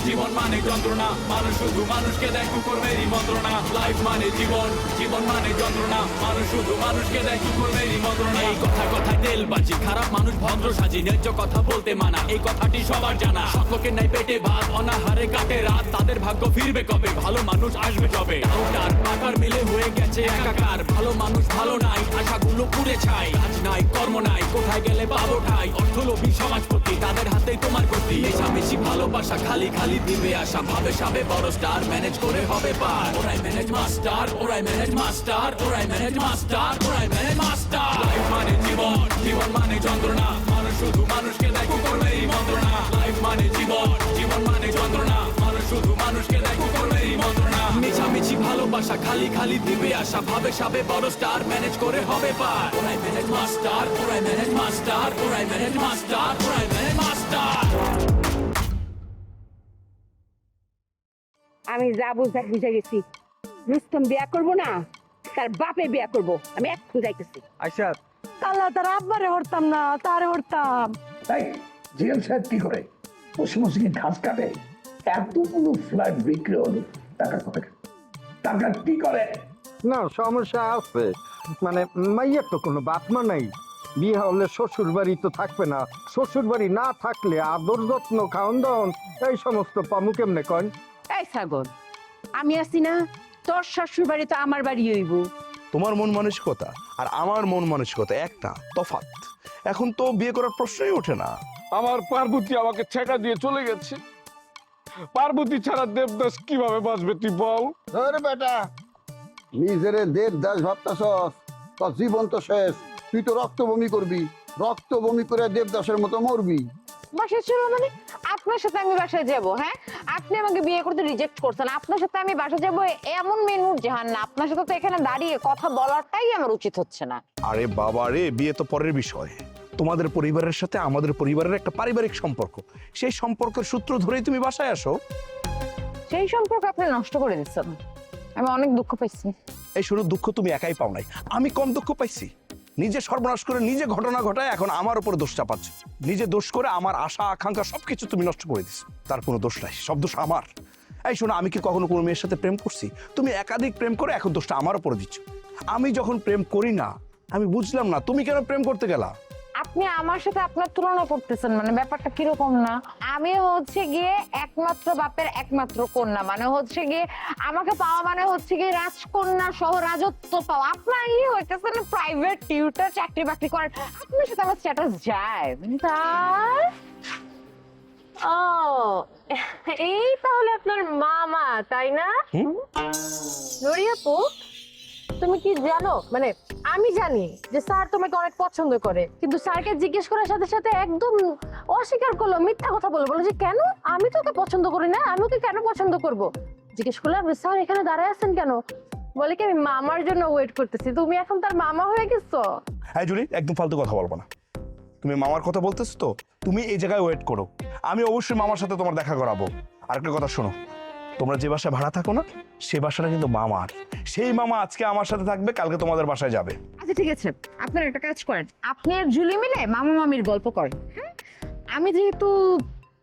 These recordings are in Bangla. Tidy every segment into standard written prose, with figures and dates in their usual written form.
জীবন মানে যন্ত্রণা, মানুষ শুধু মানুষকে দেয় কুকুরমেরই মন্ত্রণা। লাইফ মানে জীবন, জীবন মানে যন্ত্রণা, মানুষ শুধু মানুষকে দেয় কুকুরমেরই মন্ত্রণা। এই কথা কথায় তেলবাজি, খারাপ মানুষ ভদ্র সাজি, ন্যায্য কথা বলতে মানা, এই কথাটি সবার জানা। সকলের নাই পেটে ভাত, অনাহারে কাটে রাত, তাদের ভাগ্য ফিরবে কবে, ভালো মানুষ আসবে তবে। ডাউটার পাকার মিলে হয়ে গেছে একাকার, ভালো মানুষ ভালো নাই, আশাগুলো পুড়ে ছাই। কাজ নাই কর্ম নাই, কোথায় গেলে পাবো ঠাই, অর্থলোভী সমাজপতি, তাদের হাতেই তোমার গতি। মেশামেশি ভালোবাসা খালি খালি দিবে আশা, ভাবে সাবে বড় স্টার, ম্যানেজ করে হবে পার। ওরাই ম্যানেজ মাস্টার, ওরাই ম্যানেজ মাস্টার, ওরাই ম্যানেজ মাস্টার, ওরাই ম্যানেজ মাস্টার। লাইফ মানে জীবন, জীবন মানে যন্ত্রণা, মানুষ শুধু মানুষকে দেয় কুকুরমেরই মন্ত্রণা। লাইফ মানে জীবন, জীবন মানে যন্ত্রণা, মানুষ শুধু মানুষকে দেয় কুকুরমেরই মন্ত্রণা। মেশামেশি ভালোবাসা খালি খালি দিবে আশা, ভাবে সাবে বড় স্টার, ম্যানেজ করে হবে পার। ওরাই ম্যানেজ মাস্টার, ওরাই ম্যানেজ মাস্টার, ওরাই ম্যানেজ মাস্টার, ওরাই ম্যানেজ মাস্টার। আমি যা বুঝাই বুঝে গেছি, রুস্তম বিয়া করবো না, তার বাপে বিয়া করবো। আমি একটু যাইতেছি। আচ্ছা কাল্লা তার আব্বারে হরতাম না, তারে হরতাম। তাই জিএম সাহেব কি করে বসে বসে কি ঘাস কাটে? এতগুলো ফ্ল্যাট বিক্রি হলো, টাকা করে টাকা কি করে? না সমস্যা আছে, মানে মাইয়ের তো কোনো বাপমা নাই, বিয়ে হলে শ্বশুর বাড়ি তো থাকবে না, শ্বশুর বাড়ি না থাকলে আদর যত্ন খাওয়ন দাওন এই সমস্ত পামু কেমনে কন? এই ছাগল, আমি আছি না, তোর শ্বশুর বাড়ি তো আমার বাড়ি হইব। তোমার মন মানসিকতা আর আমার মন মানসিকতা একটা, তফাৎ। এখন তো বিয়ে করার প্রশ্নই ওঠে না। আমার পার্বতী আমাকে ছেঁকা দিয়ে চলে গেছে, পার্বতী ছাড়া দেবদাস কিভাবে বাঁচবে তুই বল? ধরে বেটা, নিজের দেবদাস ভাবতাছস, তোর জীবন তো শেষ, তুই তো রক্ত বমি করবি, রক্ত বমি করে দেবদাসের মতো মরবি। বাসায় ছিল মানে আপনার সাথে আমি বাসায় যাব? হ্যাঁ, আপনি আমাকে বিয়ে করতে রিজেক্ট করছেন, আপনার সাথে আমি বাসায় যাব এমন মেন জাহান না, আপনার সাথে তো এখানে দাঁড়িয়ে কথা বলাটাই আমার উচিত হচ্ছে না। আরে বাবা রে, বিয়ে তো পরের বিষয়। তোমাদের পরিবারের সাথে আমাদের পরিবারের একটা পারিবারিক সম্পর্ক, সেই সম্পর্কের সূত্র ধরেই তুমি বাসায় আসো। সেই সম্পর্ক আপনি নষ্ট করে দিচ্ছেন, আমি অনেক দুঃখ পাইছি। এই শুধু দুঃখ তুমি একাই পাও নাই, আমি কম দুঃখ পাইছি। নিজে সর্বনাশ করে নিজে ঘটনা ঘটায় এখন আমার উপর দোষ চাপাচ্ছ। নিজে দোষ করে আমার আশা আকাঙ্ক্ষা সবকিছু তুমি নষ্ট করে দিছো। তার কোনো দোষ নাই, সব দোষ আমার। এই শোনো, আমি কি কখনো কোনো মেয়ের সাথে প্রেম করছি? তুমি একাধিক প্রেম করে এখন দোষটা আমার উপরে দিচ্ছ। আমি যখন প্রেম করি না, আমি বুঝলাম না তুমি কেন প্রেম করতে গেলা। আপনি আমার সাথে আপনার তুলনা করতেছেন, মানে ব্যাপারটা কিরকম না? আমি হচ্ছে গিয়ে একমাত্র বাপের একমাত্র কন্যা, মানে হচ্ছে গিয়ে আমাকে পাওয়া মানে হচ্ছে গিয়ে রাজকন্যা সহ রাজত্ব পাওয়া। আপনার হইতেছেন প্রাইভেট টিউটর, চাকরি বাকরি করেন, আপনার সাথে আমার স্ট্যাটাস যায় তার। ও এই তাহলে আপনার মামা, তাই না? নুরি আপু, তুমি কি জানো, মানে আমি জানি যে স্যার তোমাকে অনেক পছন্দ করে, কিন্তু স্যারকে জিজ্ঞেস করার সাথে সাথে একদম অস্বীকার করলো, মিথ্যা কথা বললো, বলো যে কেন আমি তোকে পছন্দ করি না, আমি ওকে কেন পছন্দ করব? জিজ্ঞেস করলাম স্যার এখানে দাঁড়ায় আছেন কেন, বলে কি আমি মামার জন্য ওয়েট করতেছি। তুমি এখন তার মামা হয়ে গেছো। হ্যাঁ জুলি, একদম ফালতু কথা বলবো না। তুমি মামার কথা বলতেছো তো, তুমি এই জায়গায় ওয়েট করো, আমি অবশ্যই মামার সাথে তোমার দেখা করাবো। আরেকটা কথা শোনো, তোমরা যে বাসায় ভাড়া থাকো না, সে বাসাটা কিন্তু মামার। সেই মামা আজকে আমার সাথে থাকবে, কালকে তোমাদের বাসায় যাবে। আচ্ছা ঠিক আছে, আপনার একটা কাজ করেন, আপনি আর জুলি মিলে মামা মামির গল্প করেন। হ্যাঁ, আমি যেহেতু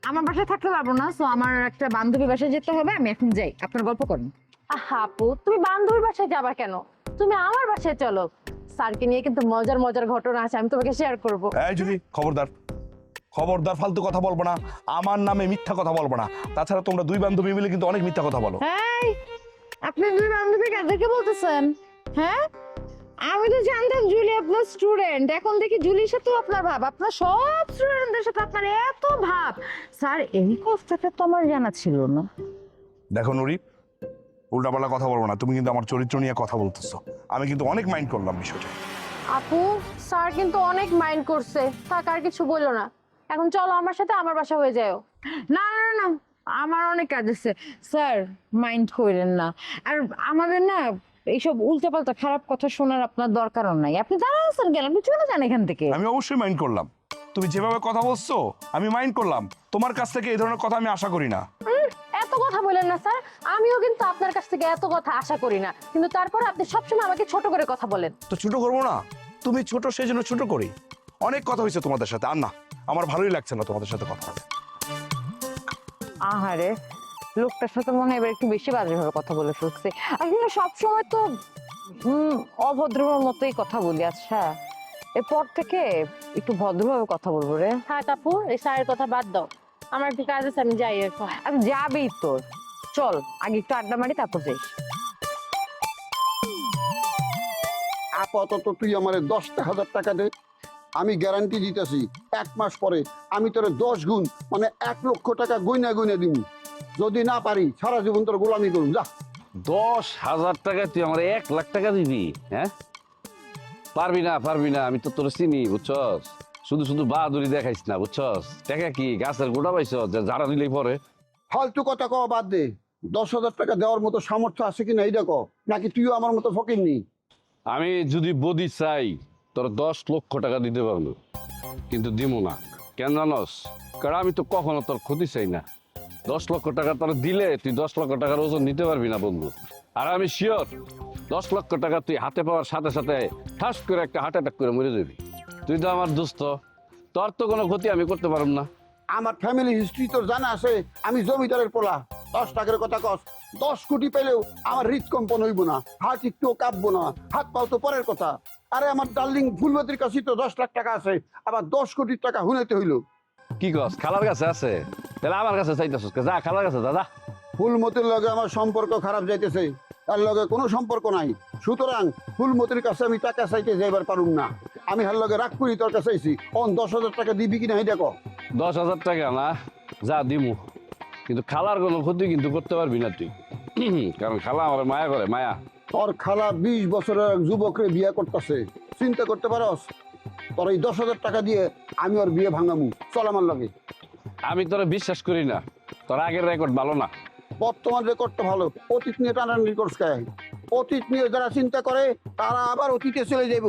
আমার বাসায় থাকতে পারবো না, সো আমার একটা বান্ধবী বাসায় যেতে হবে, আমি এখন যাই, আপনার গল্প করেন। আপু, তুমি বান্ধবীর বাসায় যাবা কেন? তুমি আমার বাসায় চলো, স্যারকে নিয়ে কিন্তু মজার মজার ঘটনা আছে, আমি তোমাকে শেয়ার করবো। এই জুলি, খবরদার খবরদার, ফালতু কথা বলবো না, আমার নামে মিথ্যা কথা বলবো না। তাছাড়া তোমরা দুই বান্ধবী মিলে কিন্তু অনেক মিথ্যা কথা বলো। এই, আপনি দুই বান্ধবী কাদেরকে বলতেছেন? হ্যাঁ, আমি তো জানতাম জুলি আপনার স্টুডেন্ট, এখন দেখি জুলির সাথেও আপনার ভাব, আপনার সব স্টুডেন্টদের সাথে আপনার এত ভাব। স্যার এই কথাটা তো আমার জানা ছিল না। দেখো নুরি, উল্টাপাল্টা কথা বলবো না, তুমি কিন্তু আমার চরিত্র নিয়ে কথা বলতেছো। আমি কিন্তু অনেক মাইন্ড করলাম বিষয়টা। আপু, স্যার কিন্তু অনেক মাইন্ড করছে, থাক আর কিছু বললো না, এখন চলো আমার সাথে আমার বাসা হয়ে যাও। না না না, আমার অনেক কাজ আছে, স্যার মাইন্ড করেন না। আর আমাদের না এইসব উল্টাপাল্টা খারাপ কথা শোনার আপনার দরকারও নাই, আপনি দাঁড়া আছেন কেন, আপনি চলে যান এখান থেকে। আমি অবশ্যই মাইন্ড করলাম, তুমি যেভাবে কথা বলছো আমি মাইন্ড করলাম। তোমার কাছ থেকে এই ধরনের কথা আমি আশা করি না। এত কথা বলেন না স্যার, আমিও কিন্তু আপনার কাছ থেকে এত কথা আশা করি না, কিন্তু তারপর আপনি সবসময় আমাকে ছোট করে কথা বলেন। তো ছোট করবো না, তুমি ছোট সেই জন্য ছোট করি। অনেক কথা হয়েছে তোমাদের সাথে, আর না, আমার ভালোই লাগছে না তোমাদের সাথে কথা বলতে। আহারে, লোকটার সাথে মনে হয় এবার একটু বেশি বাজেভাবে কথা বলে ফেলছি। আসলে সবসময় তো অভদ্রের মতোই কথা বলি। আচ্ছা, এরপর থেকে একটু ভদ্রভাবে কথা বলবো রে। হ্যাঁ কাপু, এই স্যারের কথা বাদ দাও, আমার একটু কাজ আছে, আমি যাই এখন। আমি যাবেই তোর, চল আগে একটু আড্ডা মারি তারপর যাইস। আপাতত তুই আমার 10,000 টাকা দে, আমি গ্যারান্টি দিতেছি 1 মাস পরে আমি তোর 10 গুণ মানে 1 লক্ষ টাকা গইনা গইনা দিব। যদি না পারি সারা জীবন তোর গোলামি করুন। যা। 10,000 টাকা তুই আমার 1 লাখ টাকা দিবি? হ্যাঁ, পারবি না, আমি তো তোর চিনি, বুঝছস? শুধু শুধু বাহাদুরি দেখাইস না, বুঝছস? টাকা কি গাছের গোটা পাইছ যে যারা নিলেই পরে? ফালতু কথা কওয়া বাদ দে। 10,000 টাকা দেওয়ার মতো সামর্থ্য আছে কিনা এইটা ক, নাকি তুইও আমার মতো ফকির নি? আমি যদি বদি চাই তোর 10 লক্ষ টাকা দিতে পারবো, কিন্তু দিব না। কেন জানস? কারণ আমি তো কখনো তোর ক্ষতি চাই না। 10 লক্ষ টাকা তোর দিলে তুই 10 লক্ষ টাকার ওজন নিতে পারবি না বন্ধু। আর আমি শিওর 10 লক্ষ টাকা তুই হাতে পাওয়ার সাথে সাথে ঠাস করে একটা হার্ট অ্যাটাক করে মরে যাবি। তুই তো আমার দোস্ত, তোর তো কোনো ক্ষতি আমি করতে পারব না। আমার ফ্যামিলি হিস্ট্রি তোর জানা আছে, আমি জমিদারের পোলা। 10 টাকার কথা কস, 10 কোটি পেলেও আমার হৃদকম্পন হইব না, হাত একটুও কাঁপবো না, হাত পাও তো পরের কথা। আরে আমার ডার্লিং ফুলমতির কাছে তো 10 লাখ টাকা আছে, আবার 10 কোটি টাকা হুনাইতে হইলো। কি কস? খালার কাছে আছে? তাহলে আমার কাছে চাইতেছিস? যা খালার কাছে দাদা। ফুলমতির লগে আমার সম্পর্ক খারাপ যাইতেছে, তার লগে কোনো সম্পর্ক নাই। সুতরাং ফুলমতির কাছে আমি টাকা চাইতে যাইবার পারুম না। আমি হার লগে রাগ করি তোর কাছে চাইছি। 10,000 টাকা দিবি কিনা এই দেখো। 10,000 টাকা না, যা দিমু, কিন্তু খালার কোনো ক্ষতি কিন্তু করতে পারবি না তুই। কারণ খালা আমার মায়া করে, মায়া। তোর খালা 20 বছরের এক যুবকরে বিয়ে করতেছে, চিন্তা করতে পারস? তোর এই 10,000 টাকা দিয়ে আমি ওর বিয়ে ভাঙামু, চল আমার লগে। আমি তোরা বিশ্বাস করি না, তোর আগের রেকর্ড ভালো না। বর্তমান রেকর্ডটা ভালো, অতীত নিয়ে টানাটানি করস খায়। অতীত নিয়ে যারা চিন্তা করে তারা আবার অতীতে চলে যাইব।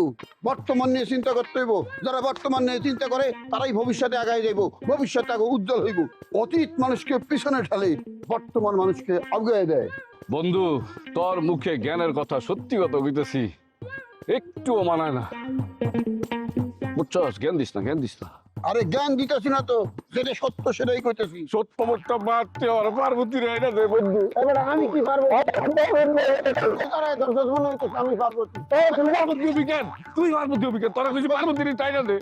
বর্তমান নিয়ে চিন্তা করতে হইব, যারা বর্তমান নিয়ে চিন্তা করে তারাই ভবিষ্যতে আগায় যাইব, ভবিষ্যৎ আগে উজ্জ্বল হইব। অতীত মানুষকে পিছনে ঠেলে, বর্তমান মানুষকে আগায় দেয়। বন্ধু, তোর মুখে জ্ঞানের কথা সত্যি কথা কইতেছি, একটুও মানায় না, বুঝছস? জ্ঞান দিস না। আরে জ্ঞান দিতেছি না তো, যেটা সত্য সেটাই কইতেছি। সত্য মোটটা বাড়তে আর পার্বতী রে না দে বন্ধু। এবার আমি কি পারবো? আমি পারবো। তুই পার্বতী হবি কেন? তোরা কিছু পার্বতী তাই না দে।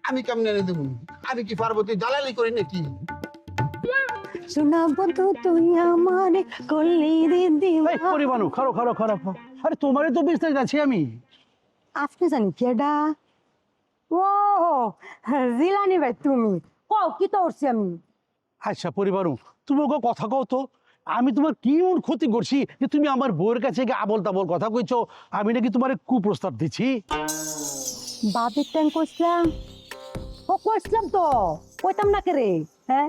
আমি কেমনে এনে দেবো? আমি কি পার্বতী দালালি করি নাকি? শোনা বন্ধু তুই আমারে করলি রে দিওয়ানা। পরিবানু খারো আরে তোমারে তো বেঁচতে যাচ্ছি আমি। আপনি জানি কেডা? ও জিলানি ভাই, তুমি কও কি তো করছি আমি? আচ্ছা পরিবারু, তুমি ওকে কথা কও তো, আমি তোমার কি এমন ক্ষতি করছি যে তুমি আমার বউয়ের কাছে গিয়ে আবল তাবল কথা কইছো? আমি নাকি তোমার কুপ্রস্তাব দিচ্ছি? বাপের ট্যাং কইছিলাম, ও কইছিলাম তো, কইতাম না কে রে? হ্যাঁ,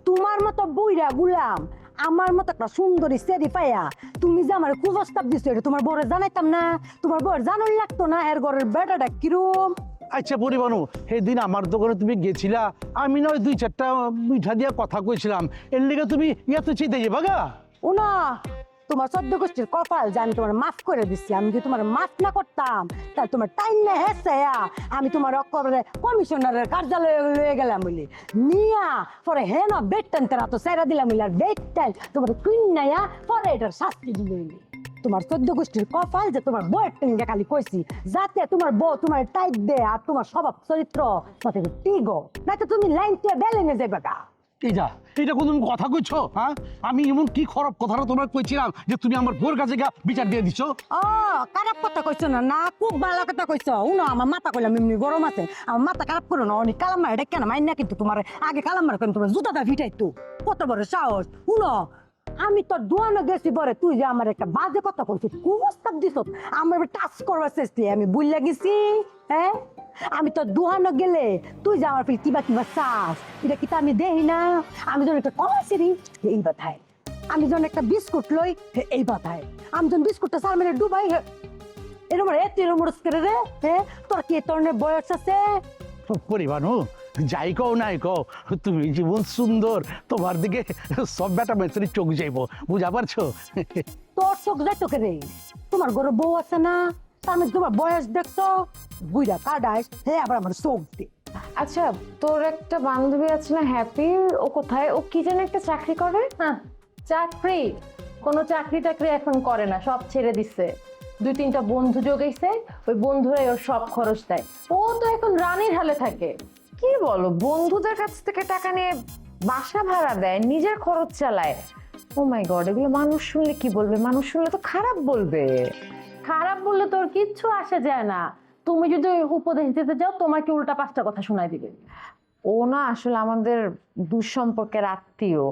তোমার মতো বুইরা গুলাম আমার মতো একটা সুন্দরী সেরি পাইয়া তুমি যে আমার কুপ্রস্তাব দিছো, এটা তোমার বউরে জানাইতাম না? তোমার বউয়ের জানুন লাগতো না এর ঘরের বেটাটা কিরম? আচ্ছা পরিবানু, সেদিন আমার দোকানে তুমি গেছিলা, আমি নয় 2-4টা মিঠা দিয়া কথা কইছিলাম, এর লিগে তুমি এত চিন্তা যাবা গা? উনা তোমার 14 গোষ্ঠীর কপাল যে আমি তোমার মাফ করে দিচ্ছি। আমি যদি তোমার মাফ না করতাম তাহলে তোমার টাইম না হেসে আমি তোমার অকবরে কমিশনারের কার্যালয়ে লয়ে গেলাম বলে নিয়া পরে হেন বেড টান তারা তো সেরা দিলাম বলে, আর বেড টাইম তোমার কুইন নাইয়া পরে এটার শাস্তি দিলে। তোমার 14 গোষ্ঠীর কপাল যে তোমার বউয়ের টেঙ্গা খালি কইছি, যাতে তোমার বউ তোমার টাইট দে আর তোমার স্বভাব চরিত্র সাথে টিগো, না তো তুমি লাইন দিয়ে বেলেনে যাবে গা। এটা কোন কথা কইছো? হ্যাঁ, আমি এমন কি খারাপ কথাটা তোমার কইছিলাম যে তুমি আমার বউর কাছে গিয়ে বিচার দিয়ে দিছো? ও খারাপ কথা কইছো না, না খুব ভালো কথা কইছো। উনো আমার মাথা কইলাম এমনি গরম আছে, আমার মাথা খারাপ করো না। অনেক কালাম মার ডেকে না মাইন না, কিন্তু তোমার আগে কালাম মার তোমার জুতাটা ভিটাইতো, কত বড় সাহস। উনো আমি তো দোয়ানো গেছি পরে তুই যে আমার একটা বাজে কথা কইছিস, কুপ্রস্তাব দিছ, আমার টাচ করবার চেষ্টা আমি বুঝলা গেছি। হ্যাঁ, আমি তো দোহানো গেলে তুই যে আমার কিবা চাস, এটা কি আমি দেই না? আমি যখন একটা কলা সিরি এই বাথায়, আমি যখন একটা বিস্কুট লই এই বাথায়, আমি যখন বিস্কুটটা সার মেরে ডুবাই এরকম এরকম করে রে। হ্যাঁ, তোর কি ধরনের বয়স আছে? পরিবানু, যাই কও নাই কও, তুমি জীবন সুন্দর, তোমার দিকে সব বেটা মেয়ের চোখ যাইব, বুঝা পারছো? তোর চোখ যায় তোকে রে, তোমার ঘরে বউ আছে না? তার মধ্যে তোমার বয়স দেখছো, বুইরা কাটাইস, হ্যাঁ আবার আমার চোখ দে। আচ্ছা, তোর একটা বান্ধবী আছে না হ্যাপি, ও কোথায়? ও কি যেন একটা চাকরি করে? হ্যাঁ, চাকরি কোনো চাকরি টাকরি এখন করে না, সব ছেড়ে দিচ্ছে। 2-3টা বন্ধু জোগাইছে, ওই বন্ধুরাই ওর সব খরচ দেয়। ও তো এখন রানীর হালে থাকে। কি বলো, বন্ধুদের কাছ থেকে টাকা নিয়ে বাসা ভাড়া দেয়, নিজের খরচ চালায়? ও মাই গড, এগুলো মানুষ শুনলে কি বলবে? মানুষ শুনলে তো খারাপ বলবে। খারাপ বললে তোর কিচ্ছু আসে যায় না, তুমি যদি উপদেশ দিতে যাও তোমাকে উল্টা 5টা কথা শোনাই দিবে। ও না আসলে আমাদের দুঃসম্পর্কের আত্মীয়,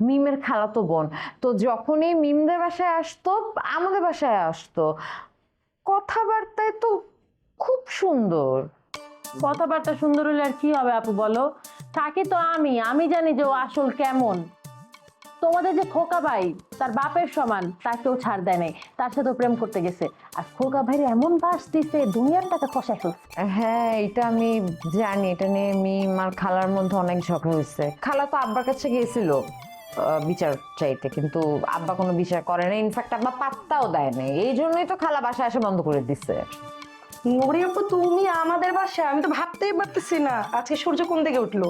মিমের খালাতো বোন। তো যখনই মিমদের বাসায় আসতো, আমাদের বাসায় আসতো, কথাবার্তায় তো খুব সুন্দর। কথাবার্তা সুন্দর হলে আর কি হবে আপু বলো? থাকি তো আমি জানি যে ও আসল কেমন। তোমাদের যে খোকা ভাই তার বাপের সমান, তাকেও ছাড় দেয় নাই, তার সাথে প্রেম করতে গেছে। আর খোকা ভাইয়ের এমন বাস দিছে, দুনিয়ার টাকা খসায় ফেলছে। হ্যাঁ, এটা আমি জানি। এটা নিয়ে মিম আর খালার মধ্যে অনেক ঝগড়া হয়েছে। খালা তো আব্বার কাছে গিয়েছিল বিচার চাইতে, কিন্তু আব্বা কোনো বিচার করে না। ইনফ্যাক্ট আব্বা পাত্তাও দেয় না, এই জন্যই তো খালা বাসায় আসা বন্ধ করে দিচ্ছে। নড়ি আপু, তুমি আমাদের বাসায়? আমি তো ভাবতেই পারতেছি না আজকে সূর্য কোন দিকে উঠলো।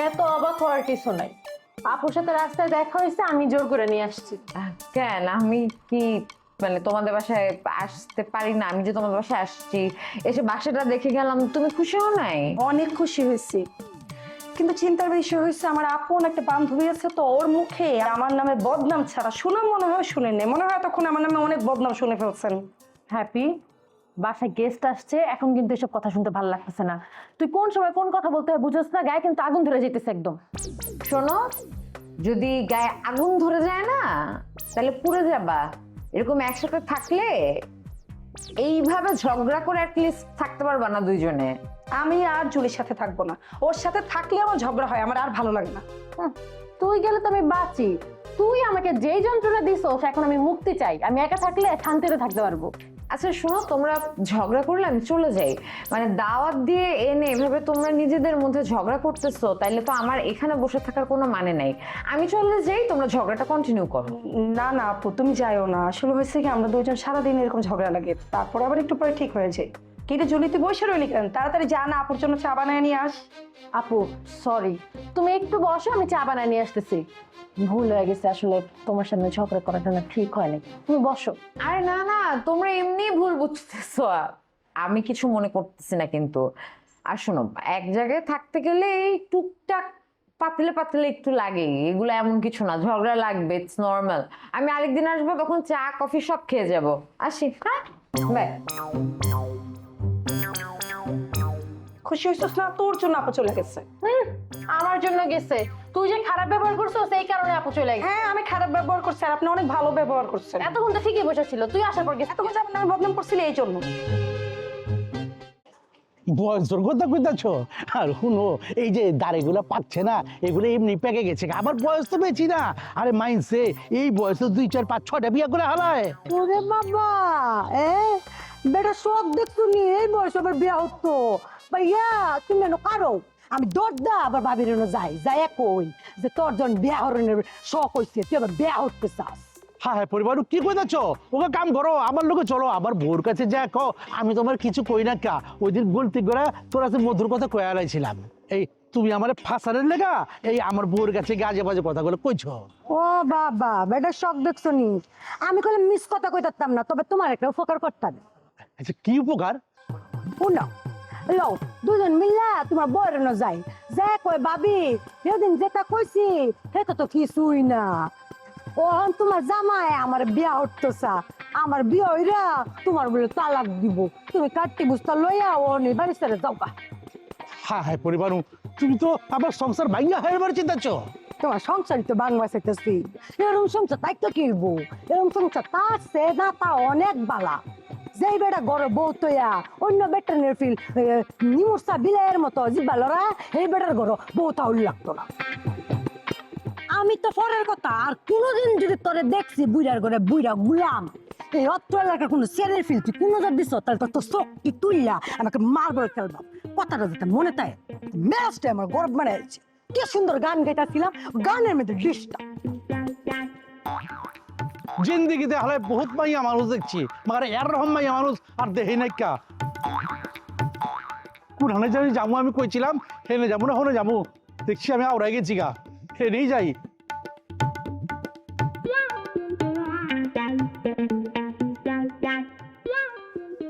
এত অবাক হওয়ার কিছু নাই, আপুর সাথে রাস্তায় দেখা হয়েছে, আমি জোর করে নিয়ে আসছি। কেন, আমি কি মানে তোমাদের বাসায় আসতে পারি না? আমি যে তোমাদের বাসায় আসছি, এসে বাসাটা দেখে গেলাম, তুমি খুশি হও নাই? অনেক খুশি হয়েছি, কিন্তু চিন্তার বিষয় হয়েছে আমার আপন একটা বান্ধবী আছে, তো ওর মুখে আমার নামে বদনাম ছাড়া শোনা মনে হয় শুনে নেই, মনে হয় তখন আমার নামে অনেক বদনাম শুনে ফেলছেন। হ্যাপি, বাসায় গেস্ট আসছে, এখন কিন্তু এসব কথা শুনতে ভালো লাগতেছে না। তুই কোন সময় কোন কথা বলতে হয় বুঝছ না, গায়ে কিন্তু আগুন ধরে যেতেছে একদম। শোনো, যদি গায়ে আগুন ধরে যায় না, তাহলে পুড়ে যাবা। এরকম একসাথে থাকলে এইভাবে ঝগড়া করে অ্যাটলিস্ট থাকতে পারবা না দুইজনে। আমি আর জুলির সাথে থাকবো না, ওর সাথে থাকলে আমার ঝগড়া হয়, আমার আর ভালো লাগে না। তুই গেলে তো আমি বাঁচি, তুই আমাকে যেই যন্ত্রণা দিছস এখন আমি মুক্তি চাই, আমি একা থাকলে শান্তিতে থাকতে পারবো। আচ্ছা শোনো, তোমরা ঝগড়া করলে আমি চলে যাই, মানে দাওয়াত দিয়ে এনে এভাবে তোমরা নিজেদের মধ্যে ঝগড়া করতেছো, তাইলে তো আমার এখানে বসে থাকার কোনো মানে নাই। আমি চলে যাই, তোমরা ঝগড়াটা কন্টিনিউ করো। না না আপু, তুমি যাইও না। আসলে হয়েছে কি, আমরা দুইজন সারাদিন এরকম ঝগড়া লাগে, তারপর আবার একটু পরে ঠিক হয়ে যায়। কিন্তু জুলি তুই বসে রইলি কেন? তাড়াতাড়ি যা না, আপুর জন্য চা বানায় নিয়ে আস। আপু সরি, তুমি একটু বসো, আমি চা বানিয়ে নিয়ে আসতেছি। ভুল হয়ে গেছে, আসলে তোমার সামনে ঝগড়া করাটা না ঠিক হয়নি, তুমি বসো। আরে না না, তোমরা এমনি ভুল বুঝতেছো, আমি কিছু মনে করতেছি না কিন্তু। আর শোনো, এক জায়গায় থাকতে গেলে এই টুকটাক পাতলে পাতলে একটু লাগে, এগুলো এমন কিছু না, ঝগড়া লাগবে, ইটস নর্মাল। আমি আরেকদিন আসবো, তখন চা কফি সব খেয়ে যাবো। আসি, হ্যাঁ, বাই। খুশি হইছিস না? তোর জন্য আপু চলে গেছে। আমার জন্য গেছে, তুই যে খারাপ ব্যবহার করছো সেই কারণে আপু চলে গেছে। হ্যাঁ, আমি খারাপ ব্যবহার করছি আর আপনি অনেক ভালো ব্যবহার করছেন। এতক্ষণ তো ঠিকই বসেছিল, তুই আসার পর গেছে। এতক্ষণ আপনি আমার বদনাম করছিলি এই জন্য। বয়সের কথা কইতাছ? আর শুনো, এই যে দাড়িগুলো পাচ্ছে না, এগুলো এমনি পেকে গেছে, আমার বয়স তো বেশি না। আরে মাইনছে এই বয়সে 2, 4, 5, 6টা বিয়া করে হালায়। ওরে বাবা, বেটা সব দেখছো নি, এই বয়স আবার বিয়া হতো? ভাইয়া তুমি এনো কারো, আমি দরদা আবার ভাবির যাই যাই কই যে তোর জন বিয়া হরণের শখ হইছে, তুই আবার বিয়া হতে চাস? হ্যাঁ হ্যাঁ, পরিবার কি কইতাছ? ওকে কাম করো, আমার লোকে চলো, আবার বউর কাছে যা কো আমি তোমার কিছু কই না কা। ওই দিন গলতি করে তোর কাছে মধুর কথা কয়ে আলাইছিলাম, এই তুমি আমার ফাঁসারের লেগা এই আমার বউর কাছে গাজে বাজে কথাগুলো কইছ। ও বাবা, বেটা শখ দেখছো নি? আমি কইলে মিস কথা কইতাম না, তবে তোমার একটা উপকার করতাম। আচ্ছা কি উপকার? শুনো, লও দুজন মিল্লা তোমার বউয়ের যাই যা কয়, ভাবি সেদিন যেটা কইছি সেটা তো কিছুই না, ওহন তোমার জামাই আমার বিয়া হটতেছা, আমার বিয়া হইরা তোমার বলে তালাক দিব, তুমি কাটতি বুঝতা লইয়া ও বাড়ি ছেড়ে যাওগা। হ্যাঁ হ্যাঁ পরিবার, তুমি তো আবার সংসার ভাঙ্গা হয়ে চিন্তাচ্ছ। তোমার সংসারই তো বাংলা চাইতেছি, এরকম সংসার তাই তো কিনব, এরকম সংসার তার সে না তা অনেক বালা। যেই বেটা ঘরে বউ তৈয়া অন্য বেটানের ফিল নিমুরসা বিলাইয়ের মতো জিব্বালরা, এই বেটার ঘর বউ তা লাগতো না। আমি তো পরের কথা, আর কোনোদিন যদি তোরে দেখছি বুড়ার ঘরে বুড়া গুলাম, এই অত্র এলাকার কোনো সেরের ফিল তুই কোনো যা দিস, তাহলে তোর শক্তি তুইলা আমাকে মার করে খেলবাম। কথাটা যাতে মনে তাই, ম্যাচটা আমার গর্ব বানাইছে। কি সুন্দর গান গাইতেছিলাম, গানের মধ্যে ডিস্টার্ব। জিন্দিগিতে হালে বহুত মাইয়া মানুষ দেখছি, মারে এরকম মাইয়া মানুষ আর দেখি নাই কা। কোনখানে যাই যাবো আমি কইছিলাম হেনে যাবো না হনে যাবো দেখছি আমি আওড়াই গেছি গা হেনেই যাই।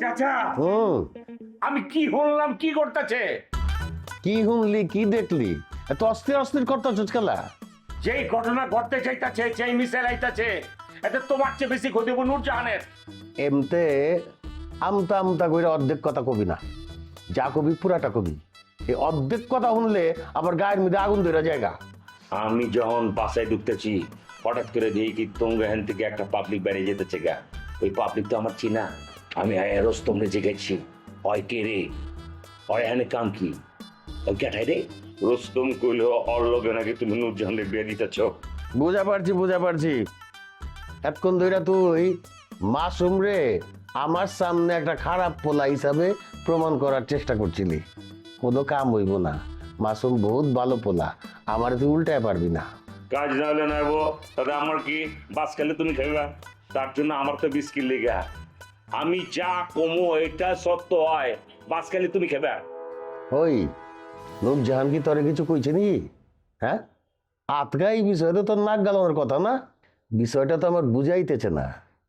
চাচা হুম, আমি কি শুনলাম কি করতেছে? কি শুনলি কি দেখলি এত অস্থির অস্থির করতেছ খেলা? যেই ঘটনা ঘটতে চাইতাছে যেই মিসাইল আইতাছে এতে তোমার চেয়ে বেশি ক্ষতি হবো নূরজাহানের। এমতে আমতা আমতা কইরা অর্ধেক কথা কবি না, যা কবি পুরাটা কবি। এই অর্ধেক কথা শুনলে আবার গায়ের মধ্যে আগুন ধরে জায়গা। আমি যখন বাসায় ঢুকতেছি হঠাৎ করে দেখি কি তোমরা এখান থেকে একটা পাবলিক বেরিয়ে যেতেছে গা। ওই পাবলিক তো আমার চিনা। আমি রোস্তমরে জিজ্ঞেসছি হয় কে রে, হয় এখানে কাম কি? ওই কেটাই রে? রোস্তম কইল ওর লগে নাকি তুমি নূরজাহানের বিয়ে দিতেছ। বুঝা পারছি। এতক্ষণ ধরে তুই মাসুম রে আমার সামনে একটা খারাপ পোলা হিসাবে প্রমাণ করার চেষ্টা করছিলি। কোনো কাম হইব না, মাসুম বহুত ভালো পোলা, আমার তুই উল্টায় পারবি না। কাজ না হলে নাইব তাহলে আমার কি বাস খেলে তুমি খাইবা? তার জন্য আমার তো বিস্কিট লেগা। আমি যা কমো এটা সত্য হয়, বাস খেলে তুমি খাইবা। ওই নূরজাহান কি তোরে কিছু কইছে নি? হ্যাঁ, আতগা এই বিষয়টা তোর নাক গালানোর কথা না। বিষয়টা তো আমার বুঝাইতেছে না।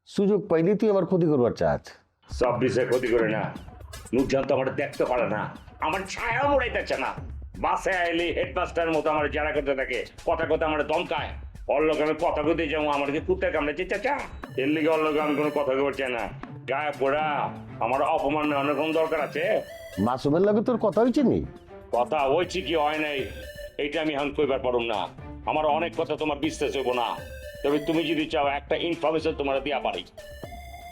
সুযোগ পাইলে তুই আমার ক্ষতি করবার চাস। সব বিষয়ে ক্ষতি করে না। নূরজাহান তো আমার দেখতে পারে না, আমার ছায়া মোড়াইতেছে না। বাসে আইলি হেডমাস্টারের মতো আমার যারা করতে থাকে, কথা কথা আমার দমকায়। ওর লোক আমি কথা কইতে যাবো, আমার কি কুত্তে কামড়েছে চাচা? এর লিগে ওর লোক আমি কোনো কথা কইতে চাই না। গায়ে পড়া আমার অপমান অনেক দরকার আছে। মাসুমের লাগে তোর কথা হয়েছে নি? কথা হয়েছে কি হয় নাই এইটা আমি এখন কইবার পারুম না। আমার অনেক কথা তোমার বিশ্বাস হইব না। তবে তুমি যদি চাও একটা ইনফরমেশন তোমার দিয়া পারি।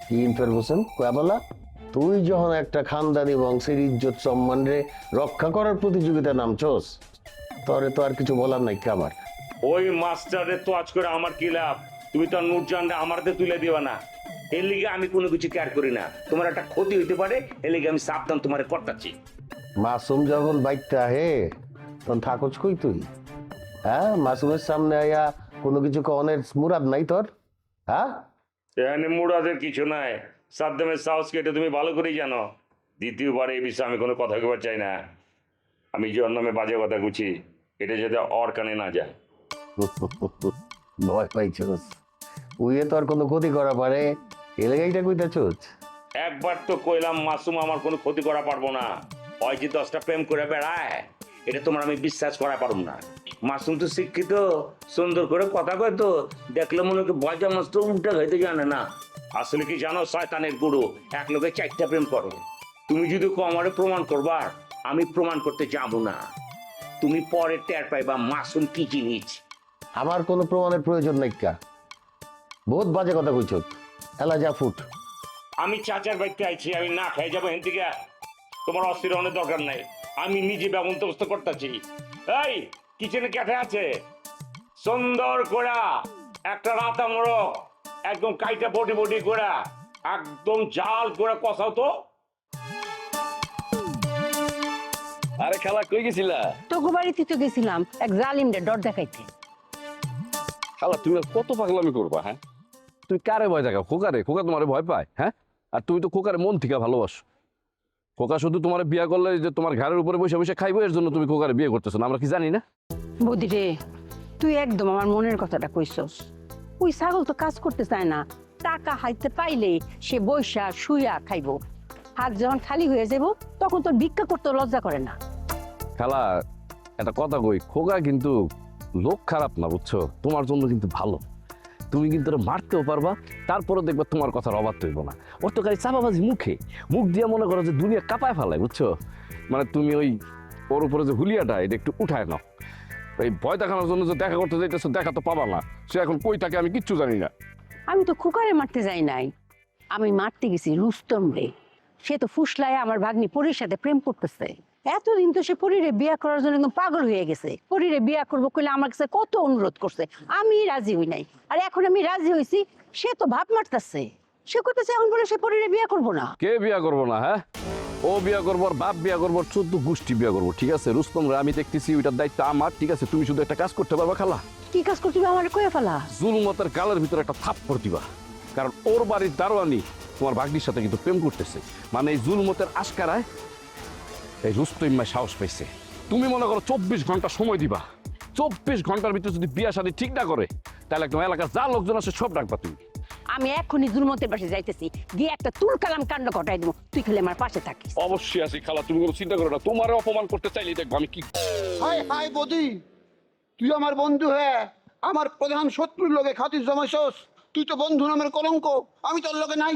কি ইনফরমেশন কয়া বলা? তুই যখন একটা খানদানি বংশের ইজ্জত সম্মান রে রক্ষা করার প্রতিযোগিতা নামছস, তোরে তো আর কিছু বলার নাই কি আমার? ওই মাস্টারের তো আজ করে আমার কি লাভ? তুমি তো নূরজাহানকে আমারতে তুলে দিবা না। এর লিগে আমি কোনো কিছু কেয়ার করি না। তোমার একটা ক্ষতি হইতে পারে, এর লিগে আমি সাবধান তোমার করতেছি। মাসুম যখন বাইকটা আহে তখন থাকস কই তুই? হ্যাঁ, মাসুমের সামনে আয়া কোনো কিছু কনের মুরাদ নাই তোর? হ্যাঁ, এখানে মুরাদের কিছু নাই। সাদ্দামের সাহস কেটে তুমি ভালো করেই জানো। দ্বিতীয়বার এই বিষয়ে আমি কোনো কথা কবার চাই না। আমি যে ওর নামে বাজে কথা গুছি, এটা যাতে ওর কানে না যায়। ভয় পাইছস? উইয়ে তোর কোনো ক্ষতি করা পারে এলাকাইটা কইতাছস? একবার তো কইলাম মাসুম আমার কোনো ক্ষতি করা পারবো না। হয় যে 10টা প্রেম করে বেড়ায়, এটা তোমার আমি বিশ্বাস করা পারবো না। মাসুম তো শিক্ষিত, সুন্দর করে কথা কয় তো, দেখলে মনে হয় বয়জা মাছ তো উল্টা খাইতে জানে না। আসলে কি জানো, শয়তানের গুরু এক লোকে 4টা প্রেম করে। তুমি যদি আমারে প্রমাণ করবার, আমি প্রমাণ করতে যাবো না। তুমি পরে টের পাইবা মাসুম কি জিনিস। আমার কোনো প্রমাণের প্রয়োজন নাই কা। বহুত বাজে কথা কইছস। এলা যা ফুট। আমি চাচার বাড়িতে আইছি, আমি না খাই যাবো হেন থেকে। তোমার অস্থির অনেক দরকার নাই, আমি নিজে ব্যবস্থা করতেছি। এই কিচেনে ক্যাটে আছে, সুন্দর করে একটা রাতা মোড়ক একদম কাইটা বডি বডি করে একদম জাল করে কষাও তো। আরে খেলা কই গেছিলা? তোকে বাড়িতে তো গেছিলাম এক জালিমদের ডর দেখাইতে। খালা তুমি আর কত পাগলামি করবা? হ্যাঁ, তুমি কারে ভয় দেখাও? খোকারে? খোকা তোমারে ভয় পায়? হ্যাঁ, আর তুমি তো খোকারে মন থেকে ভালোবাসো। খোকা শুধু তোমার বিয়ে করলে যে তোমার ঘরের উপরে বসে বসে খাইবো, এর জন্য তুমি খোকারে বিয়ে করতেছো না, আমরা কি জানি না? বৌদি রে, তুই একদম আমার মনের কথাটা কইছস। ওই ছাগল তো কাজ করতে চায় না, টাকা হাইতে পাইলে সে বৈশা শুইয়া খাইবো। হাত যখন খালি হয়ে যাব তখন তোর ভিক্ষা করতে লজ্জা করে না। খালা একটা কথা কই, খোকা কিন্তু লোক খারাপ না, বুঝছো? তোমার জন্য কিন্তু ভালো। তুমি কিন্তু ওরা মারতেও পারবা, তারপরে দেখবা তোমার কথার অবাধ হইব না। ওর তো খালি চাপাবাজি মুখে, মুখ দিয়ে মনে করো যে দুনিয়া কাঁপায় ফেলায়, বুঝছো? মানে তুমি ওই ওর উপরে যে হুলিয়াটা এটা একটু উঠায় নাও। এই ভয় দেখানোর জন্য যে দেখা করতে যাইতেছো, দেখা তো পাবা না। সে এখন কই থাকে আমি কিচ্ছু জানি না। আমি তো খোকারে মারতে যাই নাই, আমি মারতে গেছি রুস্তম রে। সে তো ফুসলায় আমার ভাগ্নি পরীর সাথে প্রেম করতেছে। এতদিন তো সে পরীরে বিয়া করার জন্য একদম পাগল হয়ে গেছে। পরীরে বিয়া করবো কইলে আমার কাছে কত অনুরোধ করছে, আমি রাজি হই নাই। আর এখন আমি রাজি হইছি, সে তো ভাব মারতেছে। সে করতেছে এখন বলে সে পরীরে বিয়া করবো না। কে বিয়া করবো না? হ্যাঁ, ও বিয়া করবো, আর বাপ বিয়া করবো, 14 গোষ্ঠী বিয়া করবো। ঠিক আছে রুস্তম রে আমি দেখতেছি, ওইটার দায়িত্ব আমার। ঠিক আছে, তুমি শুধু একটা কাজ করতে পারবা খালা। কি কাজ করতে আমার কয়ে ফেলা? জুলমতের গালের ভিতরে একটা থাপ্পড় দিবা। কারণ ওর বাড়ির দারোয়ানি তোমার ভাগ্নির সাথে কিন্তু প্রেম করতেছে। মানে এই জুলমতের আশকারায় এই রুস্তম সাহস পাইছে। তুমি মনে করো 24 ঘন্টা সময় দিবা, 24 ঘন্টার ভিতরে যদি বিয়া শাদী ঠিক না করে তাহলে একদম এলাকার যা লোকজন আছে সব ডাকবা তুমি। আমি এখনই দুর্মতের পাশে যাইতেছি, গিয়ে একটা তুল কালাম কাণ্ড ঘটাই দেবো, তুই খালি আমার পাশে থাকিস। অবশ্যই আছি খালা, তুমি কোনো চিন্তা করো না, তোমার অপমান করতে চাইলে দেখবো আমি কি। হাই হাই বদি, তুই আমার বন্ধু হ্যাঁ আমার প্রধান শত্রুর লগে খাতির জমাইছস। তুই তো বন্ধু নামের কলঙ্ক, আমি তোর লগে নাই।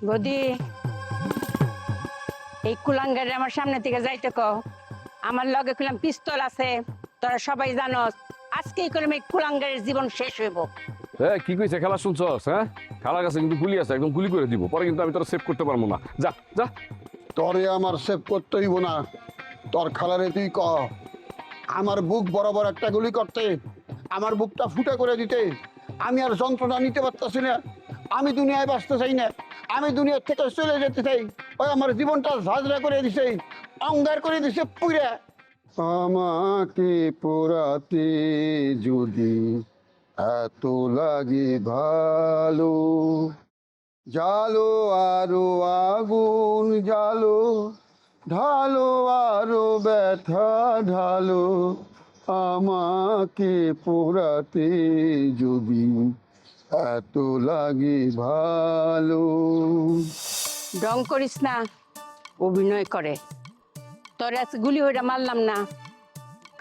গদি, এই কুলাঙ্গারে আমার সামনে থেকে যাইতে কও। আমার লগে কুলাম পিস্তল আছে, তোরা সবাই জানস। আজকেই করে এই কুলাঙ্গারের জীবন শেষ হইব। হ্যাঁ কি কইছে খালা শুনছস? হ্যাঁ খালার কাছে কিন্তু গুলি আছে, একদম গুলি করে দিব, পরে কিন্তু আমি তোরা সেভ করতে পারবো না। যা যা। তরে আমার সেভ করতে হইব না, তোর খালারে তুই ক আমার বুক বরাবর একটা গুলি করতে, আমার বুকটা ফুটা করে দিতে। আমি আর যন্ত্রণা নিতে পারতেছি না, আমি দুনিয়ায় বাঁচতে চাই না, আমি দুনিয়ার থেকে চলে যেতে চাই। ওই আমার জীবনটা ঝাঁঝরা করে দিছে, অঙ্গার করে দিছে পুরা। আমাকে পোড়াতে যদি এত লাগে ভালো, জালো আরো আগুন জালো, ঢালো আরো ব্যথা ঢালো। আমাকে পোড়াতে যদি এত লাগে ভালো। ডং করিস না, অভিনয় করে। তোর আজকে গুলি হইটা মারলাম না,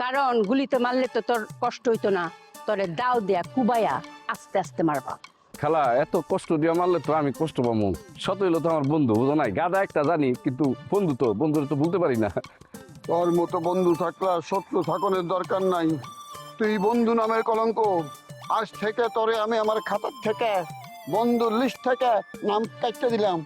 কারণ গুলিতে মারলে তো তোর কষ্ট হইতো না, তোরে দাও দেয়া কুবাইয়া আস্তে আস্তে মারবা। খালা এত কষ্ট দিয়ে মারলে তো আমি কষ্ট পাবো। শত হইলো তো আমার বন্ধু, বুঝো নাই? গাদা একটা জানি, কিন্তু বন্ধু তো, বন্ধুরা তো বলতে পারি না। তোর মতো বন্ধু থাকলে আর শত্রু থাকনের দরকার নাই। তুই বন্ধু নামের কলঙ্ক। আজ থেকে তোরে আমি আমার খাতার থেকে, বন্ধুর লিস্ট থেকে নাম কাটতে দিলাম।